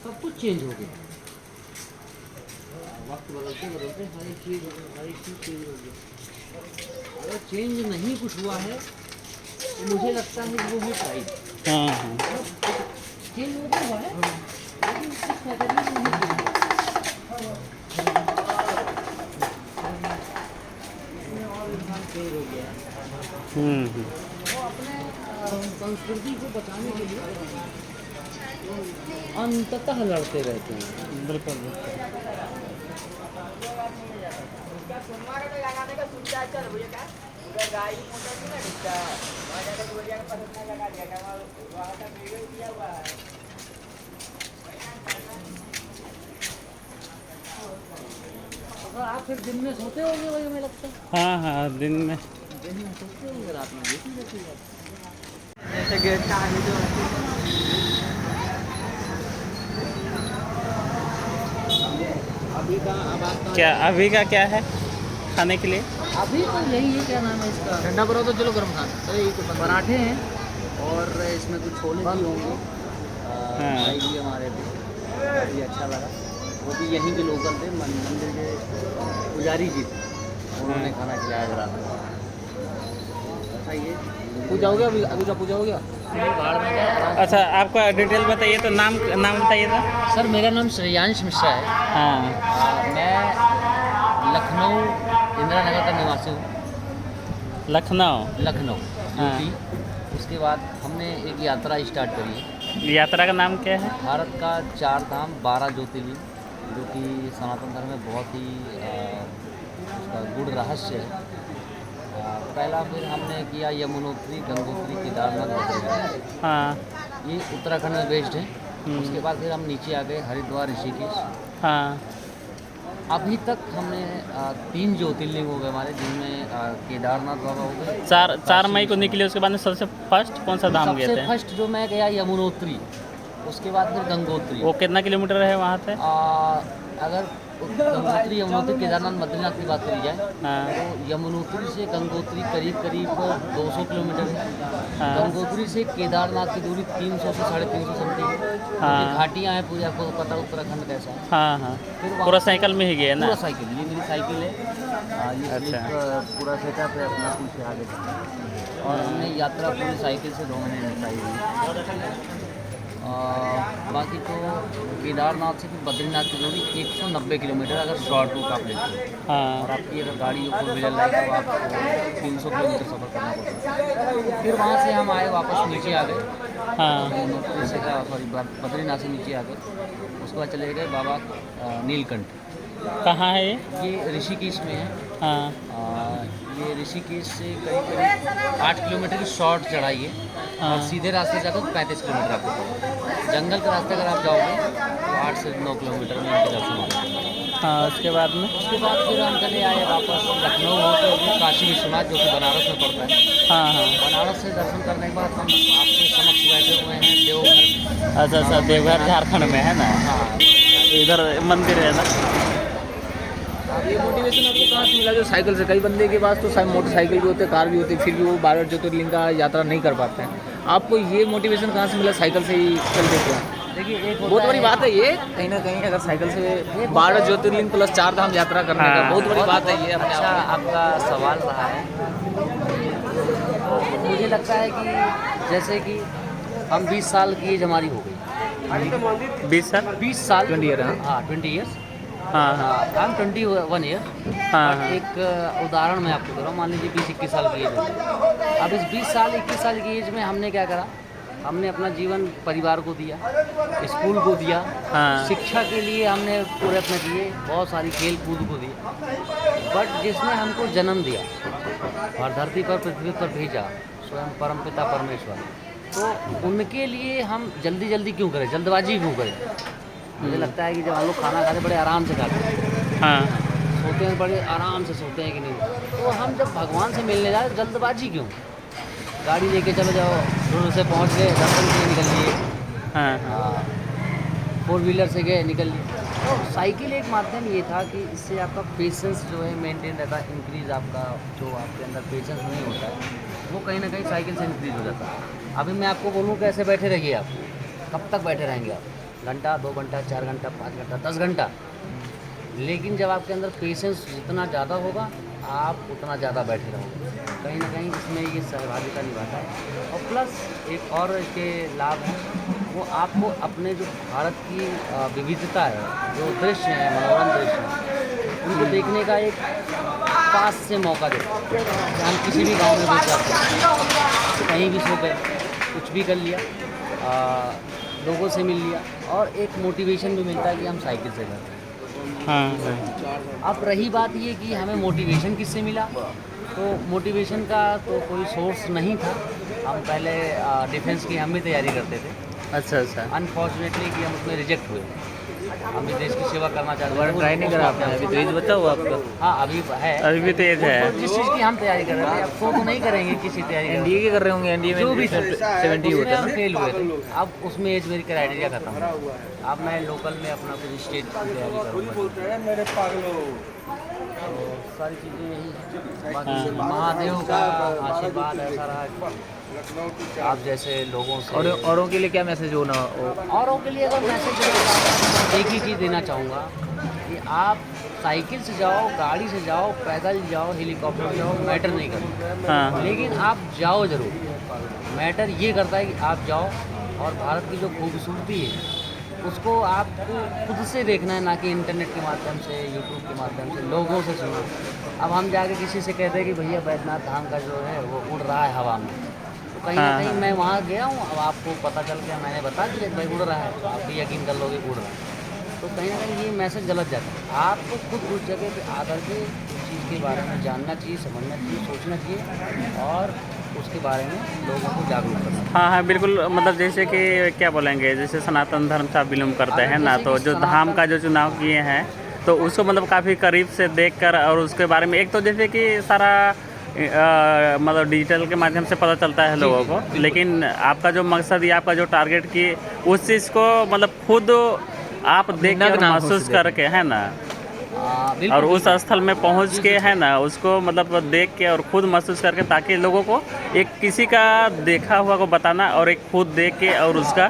सब कुछ चेंज हो गया। वक्त बदलते बदलते हर एक चीज़ चेंज हो गया। अगर चेंज नहीं कुछ हुआ है तो मुझे लगता है कि वो है प्राइड। हाँ हाँ चेंज हो तो हुआ है लेकिन कुछ फैक्टर नहीं चेंज और इंसान चेंज हो गया है। वो अपने संस्कृति को बचाने के लिए अंततः लड़ते रहते हैं। बिल्कुल बिल्कुल। तो आप फिर दिन में सोते होंगे वही हमें लगता है। हाँ हाँ दिन में सोते होंगे, रात में देखी जाती है। जैसे गेट का आगे जो अभी का अब आपका क्या अभी का क्या है खाने के लिए? अभी तो यही है, क्या नाम है इसका, ठंडा पड़ा तो चलो गर्म खाना। अरे ये तो पराठे हैं और इसमें कुछ छोले भी होंगे। भाई भी हमारे भी काफ़ी अच्छा लगा। वो भी यहीं के लोकल थे, मंदिर के पुजारी जी थे, उन्होंने खाना खिलाया था रात में। ऐसा ही है। पूजा हो गया अभी का पूजा हो गया। बाहर में गया। अच्छा आपका डिटेल बताइए तो नाम बताइए था। सर मेरा नाम श्रेयांश मिश्रा है। हाँ मैं लखनऊ इंदिरा नगर का निवासी हूँ। लखनऊ लखनऊ हाँ। यूपी। उसके बाद हमने एक यात्रा स्टार्ट करी है। यात्रा का नाम क्या है? भारत का 4 धाम 12 ज्योतिर्लिंग, जो कि सनातन धर्म में बहुत ही उसका गूढ़ रहस्य है। पहला फिर हमने किया यमुनोत्री, गंगोत्री, केदारनाथ, बद्रीनाथ। हाँ ये उत्तराखंड में बेस्ड है। उसके बाद फिर हम नीचे आ गए हरिद्वार, ऋषिकेश। हाँ अभी तक हमने 3 ज्योतिर्लिंग हो गए हमारे, जिनमें केदारनाथ बाबा हो गए। 4 मई को निकले। उसके बाद में सबसे फर्स्ट कौन सा धाम गए सबसे थे? फर्स्ट जो मैं गया यमुनोत्री, उसके बाद फिर गंगोत्री। वो कितना किलोमीटर है वहाँ से? अगर गंगोत्री, यमुनोत्री, केदारनाथ, बद्रीनाथ की बात करी जाए हाँ तो यमुनोत्री से गंगोत्री करीब 200 किलोमीटर है। हाँ गंगोत्री से केदारनाथ की दूरी 300 से 350 समथिंग है। हाँ। ये घाटियाँ हैं पूरी, आपको पता है उत्तराखंड कैसा है। हाँ हाँ फिर वहाँ पूरा से- साइकिल में ही गए ना? पूरा साइकिल, ये मेरी साइकिल है। ये अच्छा। पूरा सेटअप है अपना, पीछे आगे और हमने यात्रा पूरी साइकिल से 2 महीने निकाली हुई। बाकी तो केदारनाथ से फिर बद्रीनाथ की दूरी 190 किलोमीटर अगर शॉर्ट रूट आप लेते हैं। हाँ और आपकी अगर गाड़ी फोर व्हीलर लाइक तो आपको 300 किलोमीटर सफ़र करना पड़ता है। फिर वहाँ से हम आए वापस नीचे आ गए। हाँ सॉरी बद्रीनाथ से नीचे आ गए। उसके बाद चले गए बाबा नीलकंठ। कहाँ है ये? ये ऋषिकेश में है। हाँ ये ऋषिकेश से करीब 8 किलोमीटर की शॉर्ट चढ़ाई है। और सीधे रास्ते जाकर 35 किलोमीटर आपको पड़ेगा। जंगल के रास्ते अगर आप जाओगे तो 8 से 9 किलोमीटर में इनके दर्शन होंगे। हाँ उसके बाद में? उसके बाद फिर हम चले आए वापस लखनऊ होते हुए काशी विश्वनाथ, जो कि बनारस में पड़ता है। हाँ हाँ बनारस से दर्शन करने के बाद हम आपके समक्ष बैठे हुए हैं देवघर। अच्छा अच्छा देवघर झारखंड में है ना? हाँ। इधर मंदिर है ना? ये मोटिवेशन आपको कहाँ से मिला? जो साइकिल से, कई बंदे के पास तो मोटरसाइकिल भी होते, कार भी होती, फिर भी वो 12 ज्योतिर्लिंग का यात्रा नहीं कर पाते हैं। आपको ये मोटिवेशन कहाँ से मिला साइकिल से ही चल देते हैं? देखिए एक बहुत बड़ी बात है ये, कहीं ना कहीं अगर साइकिल से 12 ज्योतिर्लिंग प्लस 4 धाम यात्रा करने का हाँ। बहुत बड़ी बात है ये अपने अच्छा आप आपका सवाल रहा है। मुझे लगता है कि जैसे कि हम 20 साल की एज हमारी हो गई। 20 साल? 20 साल 20 ईयर, हाँ 20 ईयर्स। हाँ हाँ आई एम 21 ईयर। हाँ हाँ एक उदाहरण मैं आपको दे रहा हूँ। मान लीजिए 20-21 साल की एज है। अब इस 20 साल 21 साल की एज में हमने क्या करा? हमने अपना जीवन परिवार को दिया, स्कूल को दिया, हाँ। शिक्षा के लिए हमने प्रयत्न किए, बहुत सारी खेल कूद को दिया। बट जिसने हमको जन्म दिया और धरती पर पृथ्वी पर भेजा, स्वयं परमपिता परमेश्वर, तो उनके लिए हम जल्दी जल्दी क्यों करें, जल्दबाजी क्यों करें? मुझे लगता है कि जब हम लोग खाना खाते बड़े आराम से खाते हैं, हाँ सोते हैं बड़े आराम से सोते हैं कि नहीं, तो हम जब भगवान से मिलने जाए तो जल्दबाजी क्यों? गाड़ी लेके चलो जाओ, दूर से पहुंच गए, दर्शन के लिए निकल लिए। हाँ फोर व्हीलर से गए, निकल लिए। तो साइकिल एक माध्यम ये था कि इससे आपका पेशेंस जो है मेंटेन रहता है, इंक्रीज़ आपका जो आपके अंदर पेशेंस नहीं होता है वो कहीं ना कहीं साइकिल से इंक्रीज़ हो जाता है। अभी मैं आपको बोलूँ कैसे बैठे रहिए आप, कब तक बैठे रहेंगे आप? घंटा, 2 घंटा, 4 घंटा, 5 घंटा, 10 घंटा। लेकिन जब आपके अंदर पेशेंस जितना ज़्यादा होगा, आप उतना ज़्यादा बैठे रहोगे। कहीं ना कहीं इसमें ये सहभागिता निभाता है। और प्लस एक और इसके लाभ हैं, वो आपको अपने जो भारत की विविधता है, जो दृश्य हैं, मनोरम दृश्य हैं, उनको देखने का एक पास से मौका देता है। हम किसी भी गांव में घुस जाते हैं, कहीं भी सो गए, कुछ भी कर लिया, लोगों से मिल लिया, और एक मोटिवेशन भी मिलता है कि हम साइकिल से करते हैं। हाँ। अब रही बात ये कि हमें मोटिवेशन किससे मिला, तो मोटिवेशन का तो कोई सोर्स नहीं था। हम पहले डिफेंस की हम भी तैयारी करते थे। अच्छा अच्छा। अनफॉर्चुनेटली कि हम उसमें रिजेक्ट हुए। हम भी देश की सेवा करना चाहते दोबारा ट्राई नहीं करा आपने? अभी तो एज बचा हुआ आपका? हाँ, अभी है, अभी भी तेज है। तो जिस चीज़ की हम तैयारी कर रहे थे, अब तो नहीं करेंगे किसी तैयारी कर एनडीए के कर रहे होंगे? एनडीए में जो भी 70 होता है हम ना? फेल हुए थे। अब उसमें एज मेरी क्राइटेरिया खत्म है। अब मैं लोकल में अपना कुछ स्टेट की तैयारी करूँगा। तो सारी चीज़ें यही हैं। बाकी महादेव का आशीर्वाद ऐसा रहा कि आप जैसे लोगों से, और औरों के लिए क्या मैसेज होना? औरों के लिए अगर मैसेज देना चाहूँगा, एक ही चीज़ देना चाहूँगा कि आप साइकिल से जाओ, गाड़ी से जाओ, पैदल जाओ, हेलीकॉप्टर से जाओ, मैटर नहीं करता। हाँ। लेकिन आप जाओ ज़रूर। मैटर ये करता है कि आप जाओ, और भारत की जो खूबसूरती है उसको आपको खुद से देखना है, ना कि इंटरनेट के माध्यम से, यूट्यूब के माध्यम से, लोगों से सुनना। अब हम जाके किसी से कहते हैं कि भैया बैद्यनाथ धाम का जो है वो उड़ रहा है हवा में, तो कहीं ना हाँ, कहीं हाँ। मैं वहाँ गया हूँ, अब आपको पता चल गया, मैंने बता दिया कि भाई उड़ रहा है, तो आप भी यकीन कर लोगे उड़ रहा है। तो कहीं ना कहीं ये मैसेज गलत जाता है। आपको खुद उस जगह पे आकर के उस चीज़ के बारे में जानना चाहिए, समझना चाहिए, सोचना चाहिए, और उसके बारे में लोगों को जागरूक करना चाहिए। हाँ हाँ बिल्कुल। मतलब जैसे कि क्या बोलेंगे, जैसे सनातन धर्म से आप बिलोंग करते हैं ना, तो जो धाम का जो चुनाव किए हैं, तो उसको मतलब काफ़ी करीब से देखकर, और उसके बारे में एक तो जैसे कि सारा मतलब डिजिटल के माध्यम से पता चलता है लोगों को, लेकिन आपका जो मकसद या आपका जो टारगेट की उस चीज़ को मतलब खुद आप देख कर नग्न आंखों से महसूस करके, है ना, बिल्कुल, और उस स्थल में पहुंच के, है ना, उसको मतलब देख के और खुद महसूस करके, ताकि लोगों को एक किसी का देखा हुआ को बताना, और एक खुद देख के और उसका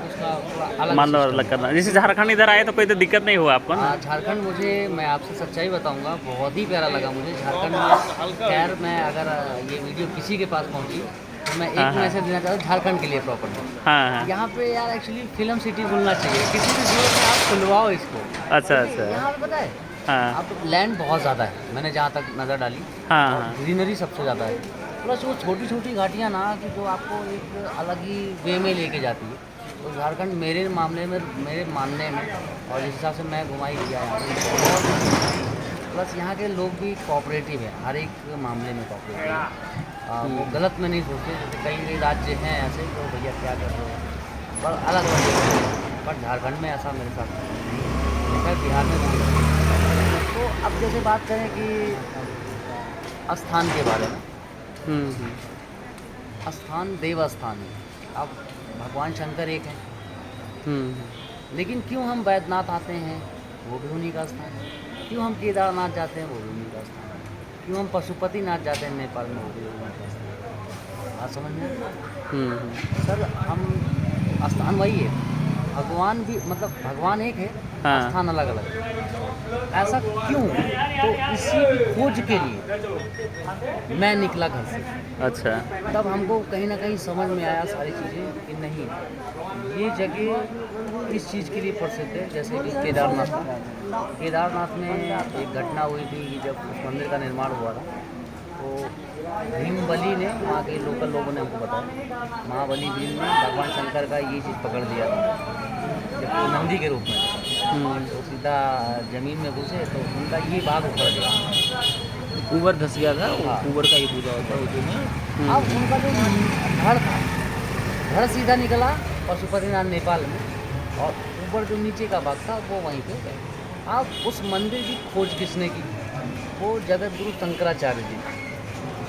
मान लो अलग करना। जैसे झारखंड इधर आए तो कोई तो दिक्कत नहीं हुआ आपको ना? झारखंड मुझे, मैं आपसे सच्चाई बताऊंगा, बहुत ही प्यारा लगा मुझे झारखंड में। खैर, मैं अगर ये वीडियो किसी के पास पहुंची तो मैं एक मैसेज देना चाहता हूँ झारखंड के लिए प्रॉपर। हाँ हाँ। यहाँ पे यार एक्चुअली फिल्म सिटी बोलना चाहिए, किसी भी जरूरत में आप खुलवाओ इसको। अच्छा अच्छा। यहाँ पे पता है, हाँ अब लैंड बहुत ज़्यादा है, मैंने जहाँ तक नज़र डाली, हाँ और हाँ। ग्रीनरी सबसे ज़्यादा है। प्लस वो छोटी छोटी घाटियाँ ना, कि जो आपको एक अलग ही वे में लेके जाती है। तो झारखंड मेरे मामले में, मेरे मानने में, और जिस हिसाब से मैं घुमाई किया यहाँ पे, प्लस यहाँ के लोग भी कोऑपरेटिव हैं, हर एक मामले में कोऑपरेटिव हैं। वो गलत में नहीं सोचते। जैसे कई राज्य हैं ऐसे, तो भैया क्या कर रहे हो, पर अलग अलग, पर झारखंड में ऐसा मेरे साथ नहीं है। खैर बिहार में भी है। तो अब जैसे बात करें कि स्थान के बारे में, स्थान देव स्थान है। अब भगवान शंकर एक हैं, लेकिन क्यों हम बैद्यनाथ आते हैं, वो भी उन्हीं का स्थान है। क्यों हम केदारनाथ जाते हैं, वो भी उन्हीं का स्थान है। क्यों हम पशुपतिनाथ जाते हैं नेपाल में, वो भी उन्हीं का स्थान है। बात समझ में? सर, हम स्थान वही है, भगवान भी, मतलब भगवान एक है, हाँ। स्थान अलग अलग है। ऐसा क्यों? तो इसी की खोज के लिए मैं निकला घर से। अच्छा। तब हमको कहीं ना कहीं समझ में आया सारी चीज़ें, कि नहीं, ये जगह इस चीज़ के लिए प्रसिद्ध है। जैसे कि केदारनाथ में एक घटना हुई थी कि जब उस मंदिर का निर्माण हुआ था, तो भीमबली ने, वहाँ के लोकल लोगों ने हमको बताया, महाबली भीम ने भगवान शंकर का ये चीज़ पकड़ लिया था, जब नंदी के रूप में, तो सीधा ज़मीन में घुसे, तो उनका ये भाग उखड़ गया, ऊपर धस गया था। हाँ। ऊपर का ही पूजा होता है उर्दू में। अब उनका जो धड़ था, धड़ सीधा निकला पशुपतिनाथ नेपाल में, और ऊपर जो नीचे का भाग था वो वहीं पे गया। अब उस मंदिर की खोज किसने की? वो जगत गुरु शंकराचार्य जी,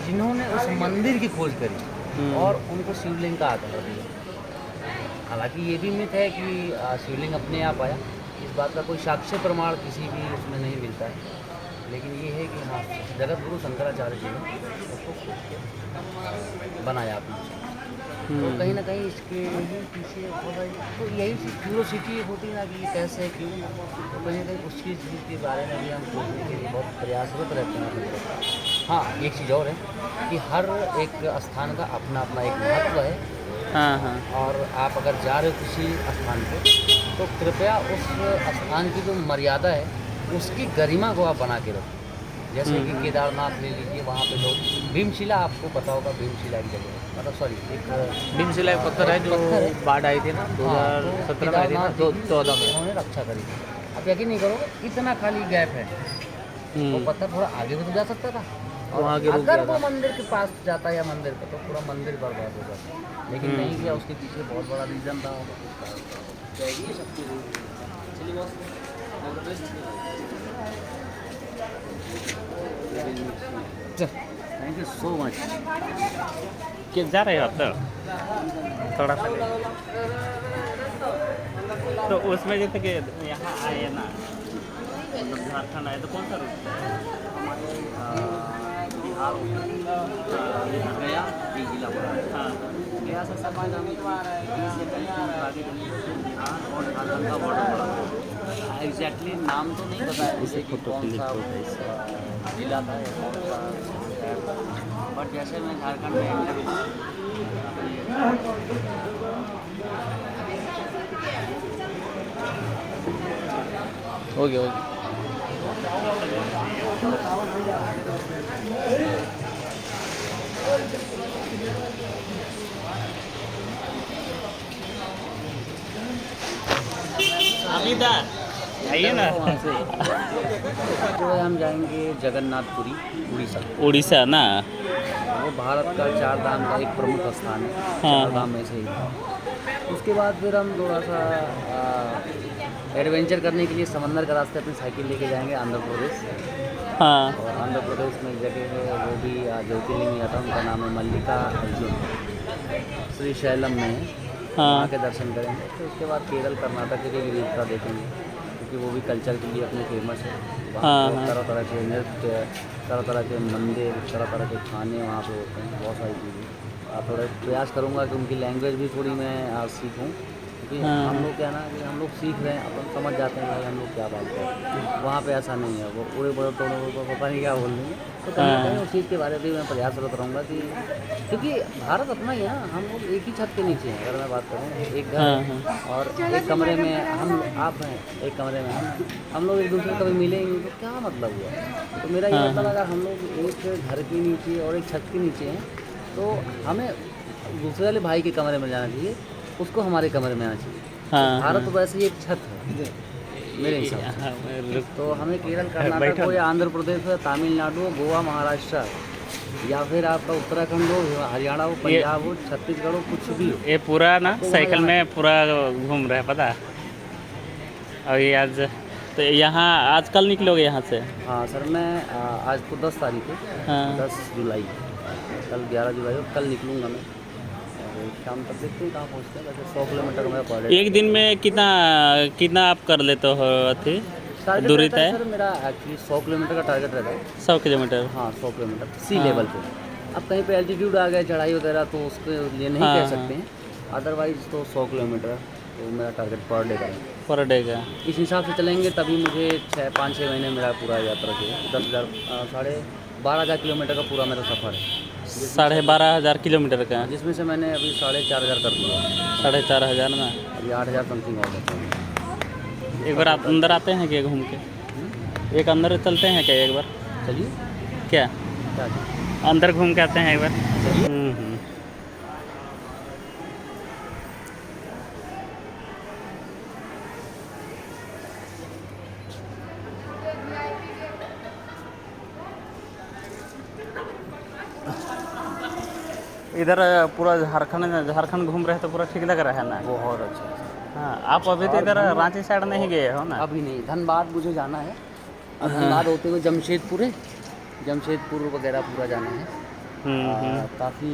जिन्होंने उस मंदिर की खोज करी और उनको शिवलिंग का आकार दिया। हालांकि ये भी मिथ है कि शिवलिंग अपने आप आया, इस बात का कोई साक्ष्य प्रमाण किसी भी उसमें नहीं मिलता है। लेकिन ये है कि हाँ, जगत गुरु शंकराचार्य जी ने उसको खोज के बनाया अपने। तो कहीं ना कहीं इसके ही पीछे थोड़ा तो यही क्यूरोसिटी होती ना कि कैसे क्यों, तो कहीं ना कहीं उस चीज़ के बारे में भी हम सोचने के लिए बहुत प्रयासरत रहते हैं। हाँ, एक चीज़ और है कि हर एक स्थान का अपना अपना एक महत्व है। हाँ हाँ। और आप अगर जा रहे हो किसी स्थान पे तो कृपया उस स्थान की जो मर्यादा है उसकी गरिमा को आप बना के रखो। जैसे कि केदारनाथ ले लीजिए, वहाँ पे लोग भीमशिला, आपको पता होगा भीमशिला की जगह है, मतलब सॉरी एक भीमशिला एक पत्थर है जो बाढ़ आई थी ना 2017 में आई थी ना, 2014 में उन्होंने रक्षा करी थी। आप यकीन नहीं करोगे इतना खाली गैप है, वो पत्थर थोड़ा आगे भी तो जा सकता था, और वहाँ के रुक अगर गया वो था। मंदिर के पास जाता या मंदिर पे तो पूरा मंदिर बर्बाद हो जाता, लेकिन नहीं किया। उसके पीछे बहुत बड़ा रीज़न था। जाएगी सबकी चलिए boss, thank you so much. कि जा रहे हो आप तो थोड़ा सा ले। तो उसमें जैसे कि यहाँ आए ना, मतलब झारखंड आए तो कौन सा रूट है? बिहार गया एक जिला पड़ा। हाँ गया से समाज हम बिहार और झारखंड का बॉर्डर पड़ा। एग्जैक्टली नाम तो नहीं पता है मुझे कि कौन सा जिला था या कौन सा शहर था, बट जैसे मैं झारखंड में एंटर हुआ हो गया अमीदार आइए ना। वहाँ से तो हम जाएंगे जगन्नाथपुरी, उड़ीसा। उड़ीसा ना। वो भारत का 4 धाम का एक प्रमुख स्थान है, हाँ। 4 धाम में से ही। उसके बाद फिर हम थोड़ा सा एडवेंचर करने के लिए समंदर का रास्ते अपनी साइकिल लेके जाएंगे आंध्र प्रदेश। हाँ और आंध्र प्रदेश में एक जगह है, वो भी ज्योतिर्लिंग आता है, उनका नाम है मल्लिका अर्जुन, श्री शैलम में है। हाँ। वहाँ के दर्शन करेंगे। फिर उसके बाद केरल कर्नाटक की विविधता देखेंगे, क्योंकि वो भी कल्चर के लिए अपने फेमस है। वहाँ हाँ, पे हाँ। तरह तरह के नृत्य, तरह तरह के मंदिर, तरह तरह के खाने वहाँ पे होते हैं, बहुत सारी चीज़ें। थोड़ा प्रयास करूँगा कि उनकी लैंग्वेज भी थोड़ी मैं सीखूँ, क्योंकि हाँ। हम लोग क्या ना कि हम लोग सीख रहे हैं, अपन समझ जाते हैं कि हम लोग क्या बात करते हैं। वहाँ पे ऐसा नहीं है, वो उड़े बड़े टोने को पता नहीं क्या बोल रही है। तो कहीं ना कहीं उस चीज़ के बारे में भी मैं प्रयासरत रहूँगा कि, क्योंकि भारत अपना ही है ना, हम लोग एक ही छत के नीचे हैं। अगर मैं बात करूँ, एक घर है और एक कमरे में हम आप हैं, एक कमरे में हम लोग एक दूसरे से कभी मिलेंगे तो क्या मतलब हुआ। तो मेरा ये मतलब, अगर हम लोग एक घर के नीचे और एक छत के नीचे हैं तो हमें दूसरे वाले भाई के कमरे में जाना चाहिए, उसको हमारे कमरे में आना चाहिए। हाँ, भारत वैसे ही एक छत है मेरे हिसाब से। हाँ, तो हमें केरल, कर्नाटक हो या आंध्र प्रदेश हो, तमिलनाडु हो, गोवा, महाराष्ट्र, या फिर आपका उत्तराखंड हो, हरियाणा हो, पंजाब हो, छत्तीसगढ़ हो, कुछ भी हो। ये पूरा ना आपको साइकिल वहाँ में पूरा घूम रहे हैं पता है। और ये आज तो यहाँ आज कल निकलोगे यहाँ से? हाँ सर, मैं आज तो 10 तारीख है, हाँ 10 जुलाई, कल 11 जुलाई हो, कल निकलूँगा मैं। और शाम तक देखते हैं कहाँ पहुँचते हैं। वैसे 100 किलोमीटर मेरा पर डे एक दिन में कितना कितना आप कर लेते हो अथी टारगेट दूरी रहता है तय? सर मेरा एक्चुअली 100 किलोमीटर का टारगेट रहता है। 100 किलोमीटर। हाँ 100 किलोमीटर सी हाँ। लेवल पे। अब कहीं पे एल्टीट्यूड आ गया, चढ़ाई वगैरह, तो उसके लिए नहीं हाँ, कह सकते हैं। अदरवाइज तो 100 किलोमीटर तो मेरा टारगेट पर डे का है। पर डे का। इस हिसाब से चलेंगे तभी मुझे 5-6 महीने मेरा पूरा यात्रा चाहिए। 10,000 12,500 किलोमीटर का पूरा मेरा सफ़र है, 12,500 किलोमीटर का, जिसमें से मैंने अभी 4,500 कर दिया, 4,500 में। अभी 8,000 समथिंग और बचा है। एक बार आप अंदर आते हैं क्या घूम के? एक अंदर चलते हैं क्या एक बार? चलिए, क्या क्या अंदर घूम के आते हैं एक बार? इधर पूरा झारखंड घूम रहे हैं तो पूरा ठीक लग रहा है ना? बहुत अच्छा है। हाँ, आप अभी तो इधर रांची साइड नहीं गए हो ना? अभी नहीं, धनबाद मुझे जाना है। अब धनबाद होते हुए जमशेदपुर है, जमशेदपुर वगैरह पूरा जाना है। काफ़ी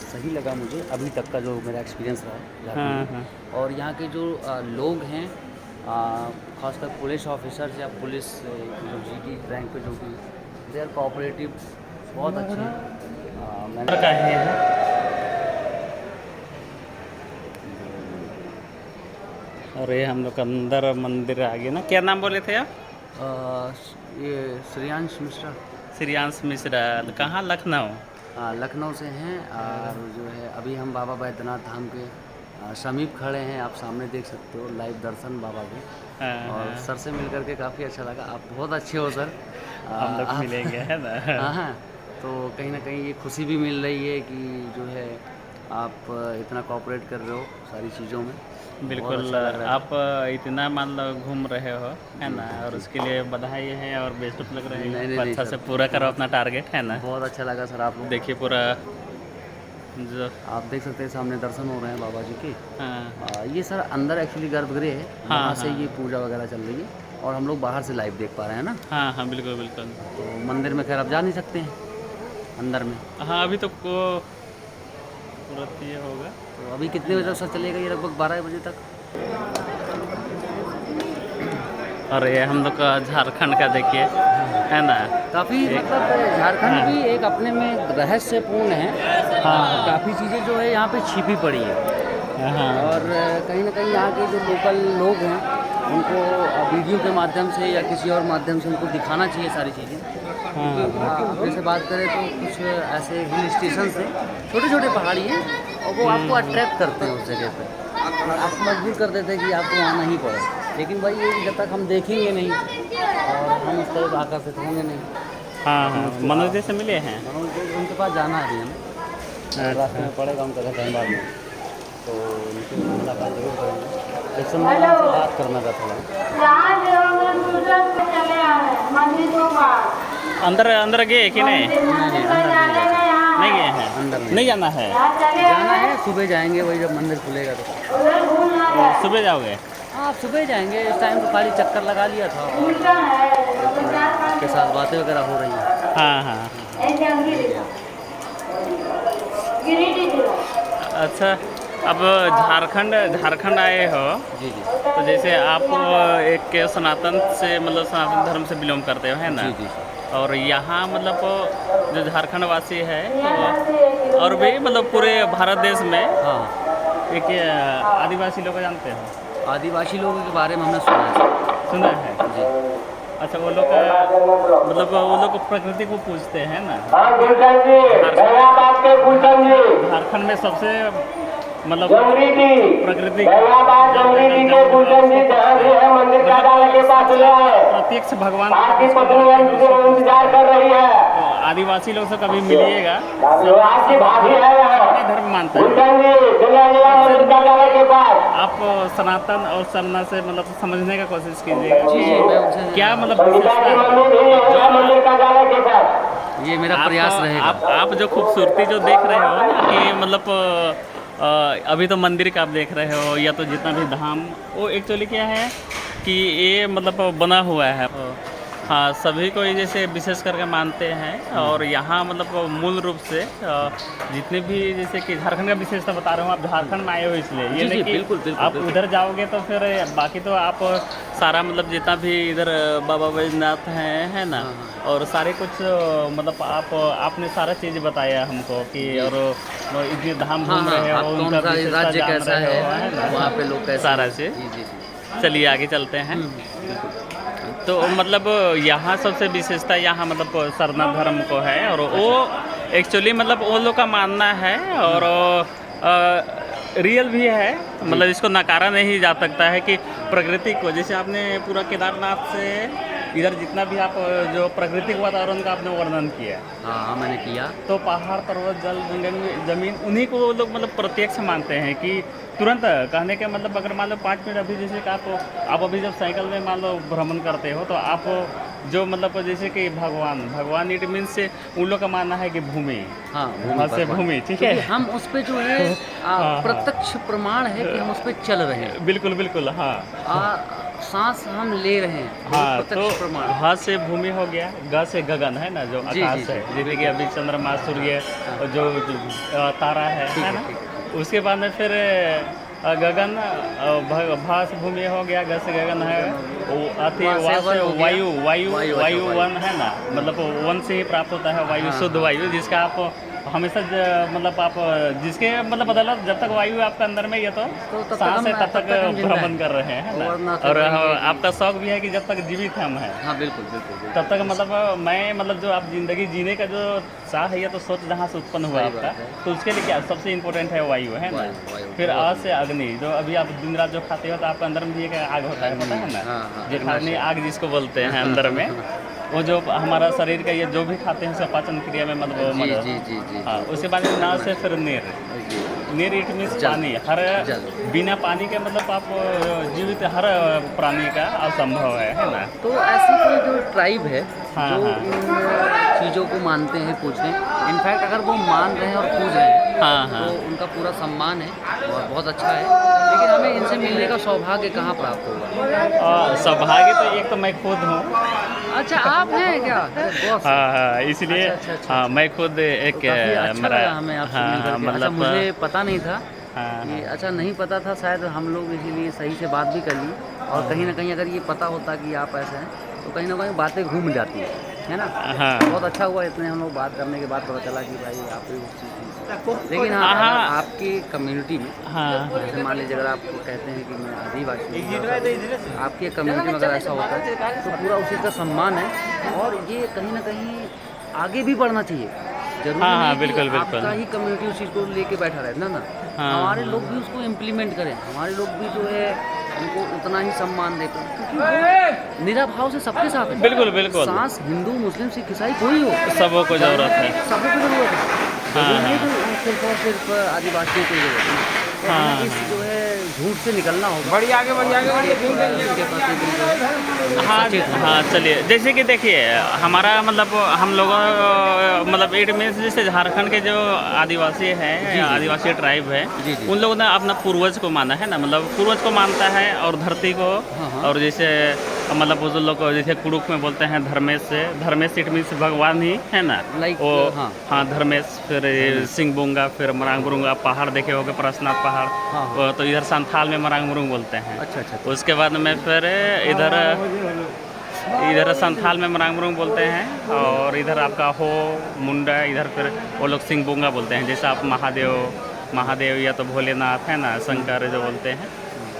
सही लगा मुझे अभी तक का जो मेरा एक्सपीरियंस रहा है। और यहाँ के जो लोग हैं, खासकर पुलिस ऑफिसर्स या पुलिस जो जीडी रैंक पे जो भी, दे आर कोऑपरेटिव, बहुत अच्छे हैं। मैंने का है और ये हम लोग अंदर मंदिर आ गए ना। क्या नाम बोले थे आप? ये श्रेयांश मिश्रा। श्रेयांश मिश्रा। कहाँ? लखनऊ। लखनऊ से हैं। और जो है अभी हम बाबा बैद्यनाथ धाम के समीप खड़े हैं। आप सामने देख सकते हो लाइव दर्शन बाबा के। और सर से मिल करके काफ़ी अच्छा लगा। आप बहुत अच्छे हो सर। हम लोग मिलेंगे, है ना? हाँ, तो कहीं ना कहीं ये खुशी भी मिल रही है कि जो है आप इतना कोऑपरेट कर रहे हो सारी चीज़ों में। बिल्कुल। अच्छा आप इतना मान लो घूम रहे हो, है ना, और उसके लिए बधाई है और बेस्ट ऑफ लग रही है। अच्छा से पूरा करो अपना टारगेट, है ना? बहुत अच्छा लगा सर। आप लोग देखिए पूरा जो आप देख सकते हैं सामने दर्शन हो रहे हैं बाबा जी के। हाँ ये सर अंदर एक्चुअली गर्भगृह है। हाँ, वहाँ से हाँ। ये पूजा वगैरह चल रही है और हम लोग बाहर से लाइव देख पा रहे हैं ना। हाँ हाँ, बिल्कुल बिल्कुल। तो मंदिर में खैर आप जा नहीं सकते हैं अंदर में। हाँ, अभी तो तुरंत ये होगा। तो अभी कितने बजे तक सर चलेगा ये? लगभग 12 बजे तक। और ये हम लोग का झारखंड का देखिए, है ना? काफ़ी मतलब झारखंड भी एक अपने में रहस्यपूर्ण है। हाँ काफ़ी चीज़ें जो है यहाँ पे छिपी पड़ी है। हाँ और कहीं ना कहीं यहाँ के जो लोकल लोग हैं उनको वीडियो के माध्यम से या किसी और माध्यम से उनको दिखाना चाहिए सारी चीज़ें। हाँ। जैसे बात करें तो कुछ ऐसे हिल स्टेशन से छोटे छोटे पहाड़ी हैं और वो आपको अट्रैक्ट करते हैं उस जगह पे। आपको मजबूर कर देते हैं कि आपको आना ही पड़े। लेकिन भाई ये जब तक हम देखेंगे नहीं और हम उस तरह आकर्षित होंगे नहीं। हाँ हाँ, मनोज जी से मिले हैं? मनोज जी उनके पास जाना है अभी हमें। रास्ते में पड़ेगा उनका घर धनबाद में। तो उनसे मुलाकात जरूर करेंगे। इस समय मैं उनसे बात करना था थोड़ा। अंदर अंदर गए कि नहीं? नहीं गए हैं? अंदर नहीं जाना है? जाना है। सुबह जाएंगे वही जब मंदिर खुलेगा तो। सुबह जाओगे? हाँ सुबह जाएंगे। इस टाइम तो खाली चक्कर लगा लिया था और उसके साथ बातें वगैरह हो रही हैं। हाँ हाँ। अच्छा, अब झारखंड आए हो जी जी तो जैसे आप एक सनातन से मतलब सनातन धर्म से बिलोंग करते हो, है ना? जी जी। और यहाँ मतलब जो झारखंड वासी है तो और भी मतलब पूरे भारत देश में हाँ, एक आदिवासी लोग जानते हो? आदिवासी लोगों के बारे में हमने सुना है। सुना है जी। अच्छा, वो लोग मतलब वो लोग प्रकृति को पूजते हैं ना? झारखंड में सबसे मतलब प्रकृति प्रत्यक्ष भगवान आदिवासी लोग से कभी मिलिएगा। अपना धर्म मानते हैं। आप सनातन और सरना से मतलब समझने का कोशिश कीजिएगा जी जी, मैं उनसे क्या मतलब विशेषता है। ये मेरा प्रयास रहेगा। आप जो खूबसूरती जो देख रहे हो ना कि मतलब अभी तो मंदिर का आप देख रहे हो या तो जितना भी धाम, वो एक्चुअली क्या है कि ये मतलब बना हुआ है। हाँ, सभी को ये जैसे विशेष करके मानते हैं। और यहाँ मतलब मूल रूप से जितने भी जैसे कि झारखंड का विशेषता बता रहा हूँ। आप झारखंड में आए हो इसलिए ये नहीं कि बिल्कुल बिल्कुल आप उधर जाओगे तो फिर बाकी तो आप सारा मतलब जितना भी इधर बाबा बैजनाथ हैं, है ना? और सारे कुछ मतलब आपने सारा चीज़ बताया हमको कि और इतने धाम घूम रहे हो, उनका राज्य कैसा है, ना? वहाँ पे लोग कैसे सारा चीज़। जी जी जी। चलिए आगे चलते हैं। तो मतलब यहाँ सबसे विशेषता यहाँ मतलब सरना धर्म को है और वो एक्चुअली मतलब वो लोग का मानना है और रियल भी है। मतलब इसको नकारा नहीं जा सकता है कि प्रकृति को जैसे आपने पूरा केदारनाथ से इधर जितना भी आप जो प्राकृतिक वातावरण का आपने वर्णन किया। हाँ मैंने किया। तो पहाड़ पर्वत जल जमीन उन्हीं को वो लोग मतलब प्रत्यक्ष मानते हैं कि तुरंत कहने के मतलब अगर मान लो 5 मिनट अभी जैसे कि आप अभी जब साइकिल में मान लो भ्रमण करते हो तो आप जो मतलब जैसे कि भगवान इट मीन्स से उन लोग का मानना है कि भूमि। हाँ से भूमि, ठीक है। हम उस पे जो है प्रत्यक्ष प्रमाण है कि हम उस पे चल रहे हैं। बिल्कुल बिल्कुल। हाँ, सांस हम ले रहे हैं। हाँ, तो प्रमाण। हाँ से भूमि हो गया, ग से गगन है ना जो आकाश है, जैसे कि अभी चंद्रमा सूर्य जो तारा है ना। उसके बाद में फिर गगन भा से भूमि हो गया, ग से गगन है, अति वायु वन है ना। मतलब वन से ही प्राप्त होता है वायु, शुद्ध वायु जिसका आप हमेशा मतलब आप जिसके मतलब बदौलत जब तक वायु आपका अंदर में ये तो तब तक सांस है हम- तब तक तब तक हम जिंदा भ्रमण हैं। कर रहे हैं, है वरना ना। तो और भाई ये- आपका शौक भी है कि जब तक जीवित हम हैं हाँ बिल्कुल बिल्कुल बिल्कुल। तब तक मतलब मैं मतलब जो आप जिंदगी जीने का जो चाह है ये तो सोच जहाँ से उत्पन्न हुआ सही आपका, बात है। तो उसके लिए क्या सबसे इम्पोर्टेंट है वायु, है ना। वायु- वायु फिर बहुत आग से अग्नि, जो अभी आप दिन रात जो खाते हो तो आपके अंदर में भी एक आग होता है, पता है ना। हाँ, हाँ, जेठानी आग जिसको बोलते हैं अंदर में, वो जो हमारा शरीर का ये जो भी खाते हैं उसका पाचन क्रिया में मतलब जी मदद। जी जी जी हाँ, उसके बाद में ना से फिर नीर, जी। नीर इट मीन्स जल। पानी। हर जल। बिना पानी के मतलब आप जीवित हर प्राणी का असंभव है ना। तो ऐसी कोई जो ट्राइब है हाँ, जो हाँ। इन चीज़ों को मानते हैं, पूछते हैं, इनफैक्ट अगर वो मान रहे हैं और पूछ रहे हैं हाँ, हाँ। तो उनका पूरा सम्मान है और बहुत अच्छा है, लेकिन हमें इनसे मिलने का सौभाग्य कहाँ प्राप्त होगा? सौभाग्य तो एक तो मैं खुद हूँ। अच्छा, आप हैं क्या? अरे बॉस। हाँ हाँ, इसलिए अच्छा, अच्छा, हाँ अच्छा। मैं खुद एक तो काफ़ी अच्छा मेरा लगा हमें आपसे हाँ मिल हाँ करके। अच्छा, मतलब मुझे पता नहीं था हाँ कि हाँ अच्छा नहीं पता था, शायद हम लोग इसीलिए सही से बात भी कर ली, और कहीं ना कहीं अगर ये पता होता कि आप ऐसे हैं तो कहीं ना कहीं बातें घूम जाती है ना। हाँ बहुत अच्छा हुआ, इतने हम लोग बात करने के बाद पता चला कि भाई आप भी उस चीज़ की। लेकिन हाँ, हाँ। अगर आपकी कम्युनिटी में, हाँ जैसे मान लीजिए अगर आपको कहते हैं कि मैं आदिवासी हूँ, आपकी कम्युनिटी में अगर ऐसा होता है तो पूरा उसी का सम्मान है, और ये कहीं ना कहीं आगे भी बढ़ना चाहिए। जरूरी हाँ, नहीं हाँ, कि बिल्कुल, बिल्कुल। आपका ही कम्युनिटी उस चीज़ को लेके बैठा रहे ना। हाँ, हमारे हाँ। लोग भी उसको इम्प्लीमेंट करें, हमारे लोग भी जो है उनको उतना ही सम्मान दें, क्योंकि वो निराभाव से सबके साथ है। बिल्कुल बिल्कुल सांस हिंदू मुस्लिम सिख ईसाई कोई हो, सबों को जरूरत है। सबको की जरूरत है। हाँ, जरूरी नहीं हाँ। कि सिर्फ और सिर्फ आदिवासियों को जरूरत है। तो हाँ, हमें इस हाँ। जो है झूठ से निकलना होगा। बढ़िए आगे बढ़िए आगे बढ़िए इसके प्रति भी जो है हाँ सचेत होना हाँ, चलिए जैसे कि देखिए हमारा मतलब हम लोगों मतलब इट मीन्स जैसे झारखंड के जो आदिवासी हैं जी, या जी। आदिवासी ट्राइब है, जी, जी। उन लोगों ने अपना पूर्वज को माना है ना, मतलब पूर्वज को मानता है और धरती को। हाँ, हाँ। और जैसे मतलब वो लोग जैसे कुड़ुक में बोलते हैं धर्मेश से, धर्मेश इट मीन्स भगवान ही है ना। Like, वो हाँ। हाँ धर्मेश, फिर सिंहबुंगा, फिर मरांगबुरुंगा पहाड़ देखे होगे, परसनाथ पहाड़। हाँ, वो तो इधर संथाल में मरांगबुरुंग बोलते हैं। अच्छा अच्छा अच्छा। उसके बाद में फिर इधर संथाल में मरांगबुरुंग बोलते हैं, और इधर आपका हो मुंडा, इधर फिर वो लोग सिंहबुंगा बोलते हैं। जैसे आप महादेव या तो भोलेनाथ है ना, शंकर जो बोलते हैं,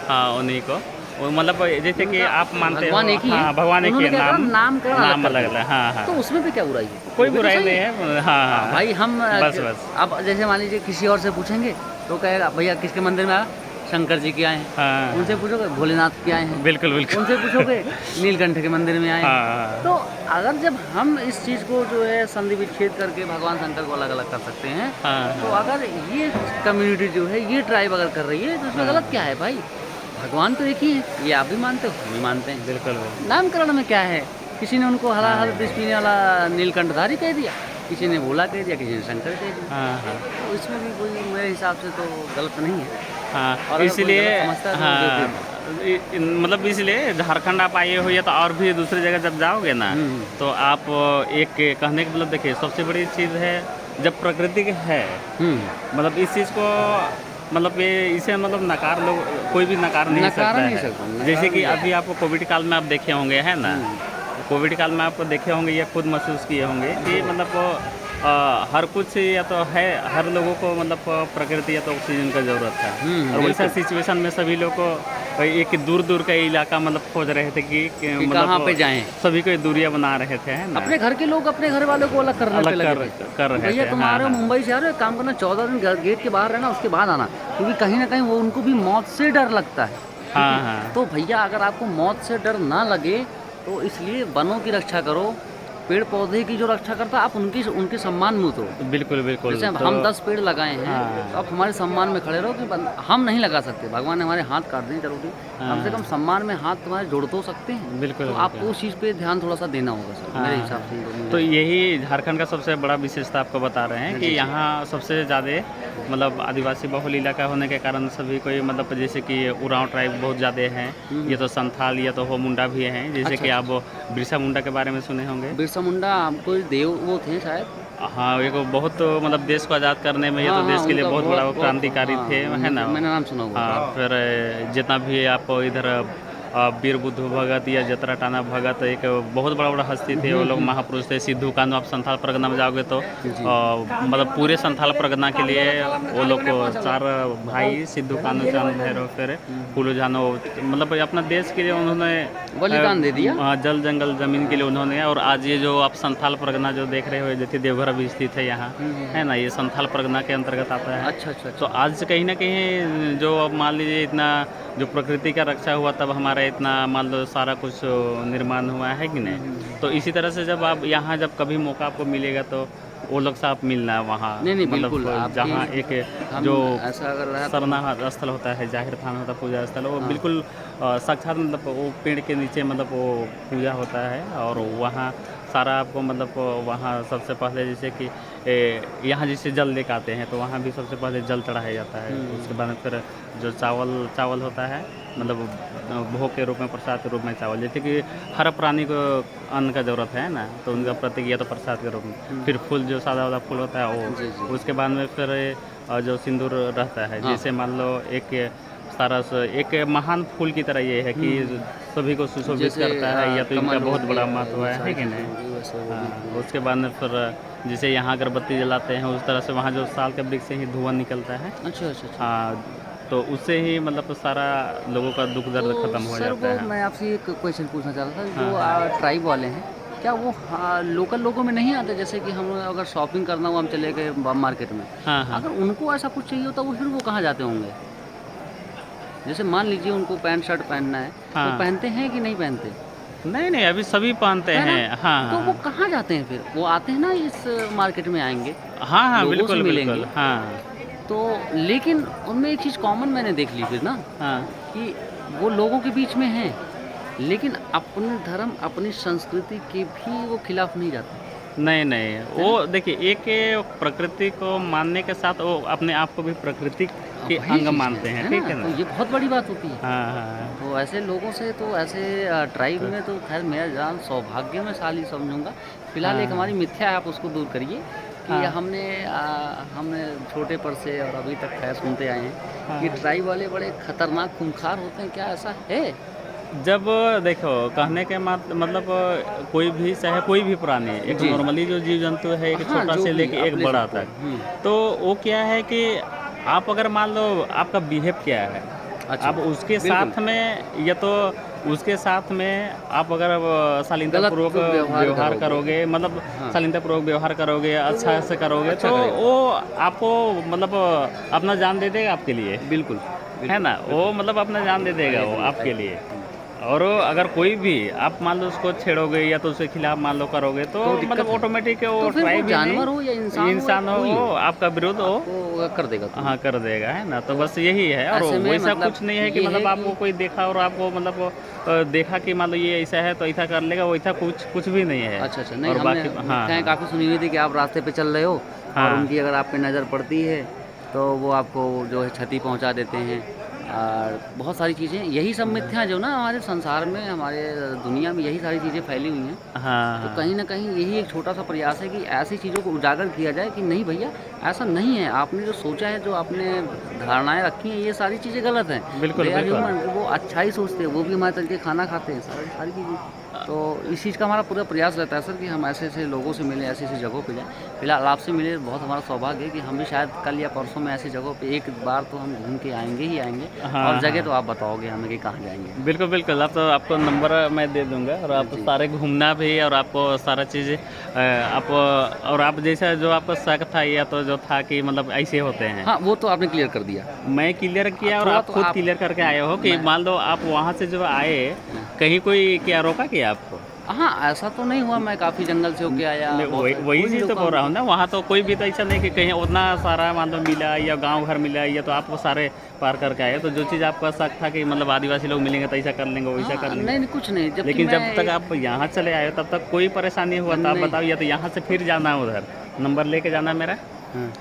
हाँ उन्हीं को। वो मतलब जैसे कि आप मानते हो भगवान एक ही है। हाँ भगवान एक ही उन्होंने है, क्या करा, नामकरण अलग नाम कर अलग दिया। अलग, हाँ हाँ। तो उसमें भी क्या बुराई है? कोई वो भी तो बुराई सही नहीं है, हाँ हाँ। भाई हम बस बस अब जैसे मान लीजिए किसी और से पूछेंगे तो कहेगा भैया किसके मंदिर में आया, शंकर जी के आए हैं। हाँ उनसे पूछोगे भोलेनाथ के आए हैं। बिल्कुल बिल्कुल। उनसे पूछोगे नीलकंठ के मंदिर में आए हैं। हाँ तो अगर जब हम इस चीज़ को जो है संधि विच्छेद करके भगवान शंकर को अलग अलग कर सकते हैं, हाँ तो अगर ये कम्युनिटी जो है ये ट्राइब अगर कर रही है तो इसमें गलत क्या है भाई? भगवान तो एक ही है, ये आप भी मानते हो, हम भी मानते हैं। बिल्कुल बिल्कुल। नामकरण में क्या है? किसी ने उनको हरा हर विष पीने वाला नीलकंठधारी कह दिया, किसी ने भोला कह दिया, किसी ने शंकर कह दिया। हाँ हाँ तो इसमें भी कोई मेरे हिसाब से तो गलत नहीं है। और हाँ, अगर कोई इसलिए गलत समझता है तो हाँ मतलब इसलिए झारखंड आप आए हो या तो और भी दूसरी जगह जब जाओगे ना, तो आप एक कहने का मतलब देखिए सबसे बड़ी चीज़ है जब प्रकृति है, मतलब इस चीज़ को मतलब ये इसे मतलब नकार लोग कोई भी नकार नहीं सकता है। जैसे कि अभी आपको कोविड काल में आप देखे होंगे है ना, कोविड काल में आपको देखे होंगे या खुद महसूस किए होंगे कि मतलब हर कुछ या तो है, हर लोगों को मतलब प्रकृति या तो ऑक्सीजन का ज़रूरत था। और वैसा सिचुएशन में सभी लोग को एक दूर दूर का इलाका मतलब खोज रहे थे कि मतलब कहाँ पे जाएं। सभी को दूरियां बना रहे थे है ना। अपने घर के लोग अपने घर वालों को अलग करने पे लगे थे। कर रहे थे। भैया तुम आ रहे हो मुंबई से आ रहे हो, काम करना 14 दिन गेट के बाहर रहना, उसके बाद आना, क्योंकि कहीं ना कहीं वो उनको भी मौत से डर लगता है। हाँ हाँ। तो भैया अगर आपको मौत से डर ना लगे तो इसलिए वनों की रक्षा करो, पेड़ पौधे की जो रक्षा करता है आप उनके सम्मान में उतरो। बिल्कुल बिल्कुल। जैसे हम 10 पेड़ लगाए हैं, तो आप हमारे सम्मान में खड़े रहो कि हम नहीं लगा सकते, भगवान ने हमारे हाथ काट दिए, चलो ठीक, कम से कम सम्मान में हाथ तुम्हारे जोड़ तो सकते हैं। बिल्कुल। तो आपको उस चीज़ पे ध्यान थोड़ा सा देना होगा सर, मेरे हिसाब से। तो यही झारखंड का सबसे बड़ा विशेषता आपको बता रहे हैं कि यहाँ सबसे ज़्यादा मतलब आदिवासी बहुल इलाका होने के कारण सभी कोई मतलब जैसे कि उरांव ट्राइब बहुत ज़्यादा हैं, ये तो संथाल या तो हो मुंडा भी हैं। जैसे कि आप बिरसा मुंडा के बारे में सुने होंगे। बिरसा मुंडा कोई देव वो थे शायद, हाँ एक बहुत मतलब देश को आज़ाद करने में ये तो देश के लिए बहुत बड़ा क्रांतिकारी थे है ना। मैंने नाम सुना हुआ। हाँ फिर जितना भी आप इधर वीर बुद्ध भगत या जतरा टाना भगत एक बहुत बड़ा हस्ती थे। वो लोग महापुरुष थे। सिद्धू कान्हू, आप संथाल परगना में जाओगे तो मतलब पूरे संथाल परगना के लिए वो लोग को 4 भाई सिद्धू कान्हू, चांद भैरव, फिर फूलो जानो, मतलब अपना देश के लिए उन्होंने बलिदान दे दिया। जल जंगल जमीन के लिए उन्होंने। और आज ये जो आप संथाल परगना जो देख रहे हो, जैसे देवघर अभी स्थित है यहाँ, है ना, ये संथाल परगना के अंतर्गत आता है। अच्छा। तो आज कहीं ना कहीं जो अब मान लीजिए इतना जो प्रकृति का रक्षा हुआ, तब हमारा इतना मान लो सारा कुछ निर्माण हुआ है कि नहीं। तो इसी तरह से जब आप यहाँ जब कभी मौका आपको मिलेगा तो वो लोग से आप मिलना वहाँ, नहीं मतलब बिल्कुल, जहाँ एक जो ऐसा अगर रहा सरनाहा स्थल होता है, जाहिर थान होता है, पूजा स्थल, वो बिल्कुल साक्षात मतलब वो पेड़ के नीचे मतलब वो पूजा होता है। और वहाँ सारा आपको मतलब वहाँ सबसे पहले जैसे कि यहाँ जैसे जल लेकर आते हैं तो वहाँ भी सबसे पहले जल चढ़ाया जाता है। उसके बाद फिर जो चावल होता है, मतलब भोग के रूप में, प्रसाद के रूप में चावल, जैसे कि हर प्राणी को अन्न का ज़रूरत है ना, तो उनका प्रतीक या तो प्रसाद के रूप में। फिर फूल जो सादा वाला फूल होता है वो, उसके बाद में फिर जो सिंदूर रहता है, जैसे मान लो एक सारा एक महान फूल की तरह ये है कि सभी को सुशोभित करता है, या तो इनका बहुत बड़ा महत्व है कि नहीं। उसके बाद में फिर जैसे यहाँ अगरबत्ती जलाते हैं, उस तरह से वहाँ जो साल के वृक्ष से ही धुआं निकलता है। अच्छा। हाँ, तो उससे ही मतलब सारा लोगों का दुख दर्द खत्म हो जाता है। मैं आपसे एक क्वेश्चन पूछना चाह रहा था, जो ट्राइब वाले हैं, क्या वो लोकल लोगों में नहीं आते? जैसे कि हम अगर शॉपिंग करना हो, हम चले गए मार्केट में, अगर उनको ऐसा कुछ चाहिए होता, वो फिर वो कहाँ जाते होंगे? जैसे मान लीजिए उनको पैंट शर्ट पहनना है, तो पहनते हैं कि नहीं पहनते? नहीं, अभी सभी पहनते हैं। हाँ, तो वो कहाँ जाते हैं फिर? वो आते हैं ना, इस मार्केट में आएंगे, हाँ, बिल्कुल मिलेंगे। हाँ, तो लेकिन उनमें एक चीज़ कॉमन मैंने देख ली फिर ना, कि वो लोगों के बीच में हैं, लेकिन अपने धर्म, अपनी संस्कृति के भी वो खिलाफ नहीं जाते। नहीं, वो देखिए, एक प्रकृति को मानने के साथ वो अपने आप को भी प्रकृति के अंग मानते हैं, ठीक है ना? तो ये बहुत बड़ी बात होती है। हाँ। तो ऐसे लोगों से, तो ऐसे ट्राइब में तो खैर मेरा जान सौभाग्यशाली समझूंगा। फिलहाल एक हमारी मिथ्या है, आप उसको दूर करिए कि हमने छोटे पर से और अभी तक खैर सुनते आए हैं कि ट्राइब वाले बड़े खतरनाक खूंखार होते हैं। क्या ऐसा है? जब देखो, कहने के मतलब कोई भी, चाहे कोई भी प्राणी, एक नॉर्मली जो जीव जंतु है, एक छोटा से लेके एक बड़ा तक, तो वो क्या है कि आप अगर मान लो आपका बिहेव क्या है, अब उसके साथ में, या तो उसके साथ में आप अगर शालीनतापूर्वक व्यवहार करोगे, मतलब शालीनतापूर्वक व्यवहार करोगे, अच्छा से करोगे, तो वो आपको मतलब अपना जान दे देगा आपके लिए। बिल्कुल, है ना, वो मतलब अपना जान दे देगा वो आपके लिए। और अगर कोई भी आप मान लो उसको छेड़ोगे या तो उसके खिलाफ मान लो करोगे, तो मतलब ऑटोमेटिक वो ट्राइब, जानवर हो या इंसान हो, वो आपका विरोध हो कर देगा। हाँ, कर देगा, है ना। तो बस यही है। और वैसा कुछ नहीं है कि मतलब आपको कोई देखा और आपको मतलब देखा कि मान लो ये ऐसा है तो ऐसा कर लेगा, वो ऐसा कुछ भी नहीं है। अच्छा, नहीं, और बाकी काफ़ी सुनी हुई थी कि आप रास्ते पे चल रहे हो और उनकी अगर आप पे नज़र पड़ती है तो वो आपको जो है क्षति पहुंचा देते हैं, और बहुत सारी चीज़ें, यही सब मिथ्या जो ना हमारे संसार में, हमारे दुनिया में यही सारी चीज़ें फैली हुई हैं। तो कहीं ना कहीं यही एक छोटा सा प्रयास है कि ऐसी चीज़ों को उजागर किया जाए कि नहीं भैया, ऐसा नहीं है। आपने जो सोचा है, जो आपने धारणाएं रखी हैं, ये सारी चीज़ें गलत हैं। बिल्कुल। वो अच्छा ही सोचते हैं, वो भी हमारे तरीके खाना खाते हैं, सारी चीज़ें। तो इस चीज़ का हमारा पूरा प्रयास रहता है सर कि हम ऐसे लोगों से मिलें, ऐसी जगहों पे जाएं। फिलहाल आपसे मिले, बहुत हमारा सौभाग्य है कि हम भी शायद कल या परसों में ऐसी जगहों पे एक बार तो हम घूम के आएंगे ही आएंगे। और जगह तो आप बताओगे हमें कि कहाँ जाएंगे। बिल्कुल। आप तो आपको नंबर मैं दे दूंगा, और आप सारे घूमना भी, और आपको सारा चीज़ आप, और आप जैसा जो आपको शक था या तो जो था कि मतलब ऐसे होते हैं, हाँ, वो तो आपने क्लियर कर दिया। मैं क्लियर किया, और आप खुद क्लियर करके आए हो कि मान लो आप वहाँ से जो आए, कहीं कोई क्या रोका क्या आपको? हाँ, ऐसा तो नहीं हुआ, मैं काफ़ी जंगल से होके आया। वही चीज़ तो बोल रहा हूँ ना, वहाँ तो कोई भी तो ऐसा नहीं कि कहीं उतना सारा मान लो मिला या गांव घर मिला, या तो आपको सारे पार करके आए। तो जो चीज़ आपका शक था कि मतलब आदिवासी लोग मिलेंगे तो ऐसा कर लेंगे, वैसा कर लेंगे, नहीं, कुछ नहीं। लेकिन जब तक आप यहाँ चले आए तब तक कोई परेशानी हुआ था? आप बताओ, या तो यहाँ से फिर जाना है उधर, नंबर लेके जाना मेरा,